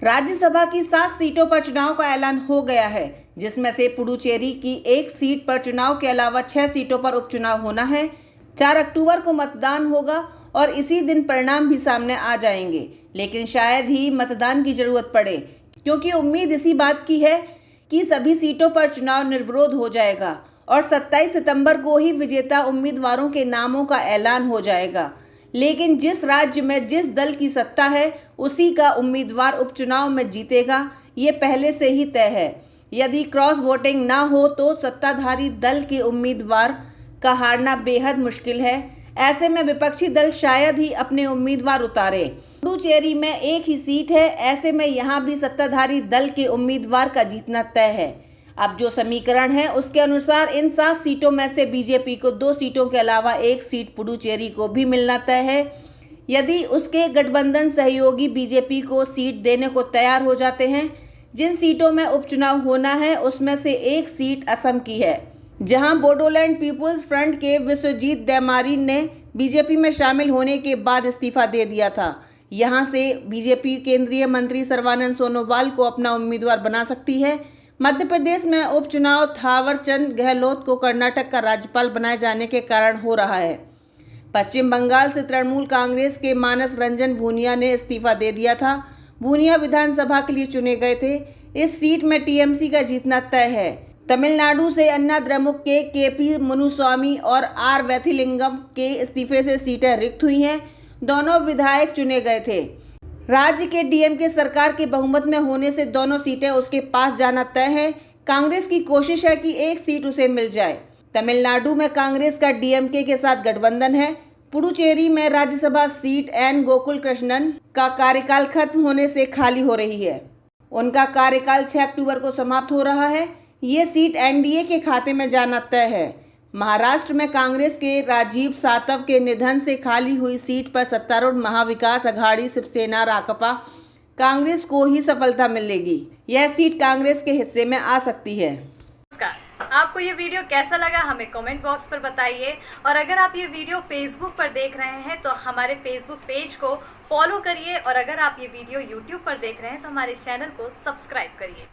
राज्यसभा की 7 सीटों पर चुनाव का ऐलान हो गया है, जिसमें से पुडुचेरी की 1 सीट पर चुनाव के अलावा 6 सीटों पर उपचुनाव होना है। 4 अक्टूबर को मतदान होगा और इसी दिन परिणाम भी सामने आ जाएंगे, लेकिन शायद ही मतदान की जरूरत पड़े, क्योंकि उम्मीद इसी बात की है कि सभी सीटों पर चुनाव निर्विरोध हो जाएगा और 27 सितंबर को ही विजेता उम्मीदवारों के नामों का ऐलान हो जाएगा। लेकिन जिस राज्य में जिस दल की सत्ता है, उसी का उम्मीदवार उपचुनाव में जीतेगा, ये पहले से ही तय है। यदि क्रॉस वोटिंग ना हो तो सत्ताधारी दल के उम्मीदवार का हारना बेहद मुश्किल है। ऐसे में विपक्षी दल शायद ही अपने उम्मीदवार उतारे। पुडुचेरी में 1 ही सीट है, ऐसे में यहाँ भी सत्ताधारी दल के उम्मीदवार का जीतना तय है। अब जो समीकरण है उसके अनुसार इन 7 सीटों में से बीजेपी को 2 सीटों के अलावा 1 सीट पुडुचेरी को भी मिलना तय है। यदि उसके गठबंधन सहयोगी बीजेपी को सीट देने को तैयार हो जाते हैं, जिन सीटों में उपचुनाव होना है उसमें से 1 सीट असम की है, जहां बोडोलैंड पीपुल्स फ्रंट के विश्वजीत देवमारी ने बीजेपी में शामिल होने के बाद इस्तीफा दे दिया था। यहां से बीजेपी केंद्रीय मंत्री सर्बानंद सोनोवाल को अपना उम्मीदवार बना सकती है। मध्य प्रदेश में उपचुनाव थावरचंद गहलोत को कर्नाटक का राज्यपाल बनाए जाने के कारण हो रहा है। पश्चिम बंगाल से तृणमूल कांग्रेस के मानस रंजन भूनिया ने इस्तीफा दे दिया था। भूनिया विधानसभा के लिए चुने गए थे। इस सीट में टीएमसी का जीतना तय है। तमिलनाडु से अन्ना द्रमुक के केपी मुनुस्वामी और आर वैथिलिंगम के इस्तीफे से सीटें रिक्त हुई हैं। दोनों विधायक चुने गए थे। राज्य के डीएमके सरकार के बहुमत में होने से दोनों सीटें उसके पास जाना तय है। कांग्रेस की कोशिश है कि 1 सीट उसे मिल जाए। तमिलनाडु में कांग्रेस का डीएमके के साथ गठबंधन है। पुडुचेरी में राज्यसभा सीट एन गोकुल कृष्णन का कार्यकाल खत्म होने से खाली हो रही है। उनका कार्यकाल 6 अक्टूबर को समाप्त हो रहा है। ये सीट एनडीए के खाते में जाना तय है। महाराष्ट्र में कांग्रेस के राजीव सातव के निधन से खाली हुई सीट पर सत्तारूढ़ महाविकास अघाड़ी शिवसेना राकपा कांग्रेस को ही सफलता मिलेगी। यह सीट कांग्रेस के हिस्से में आ सकती है। आपको ये वीडियो कैसा लगा हमें कमेंट बॉक्स पर बताइए, और अगर आप ये वीडियो फेसबुक पर देख रहे हैं तो हमारे फेसबुक पेज को फॉलो करिए, और अगर आप ये वीडियो यूट्यूब पर देख रहे हैं तो हमारे चैनल को सब्सक्राइब करिए।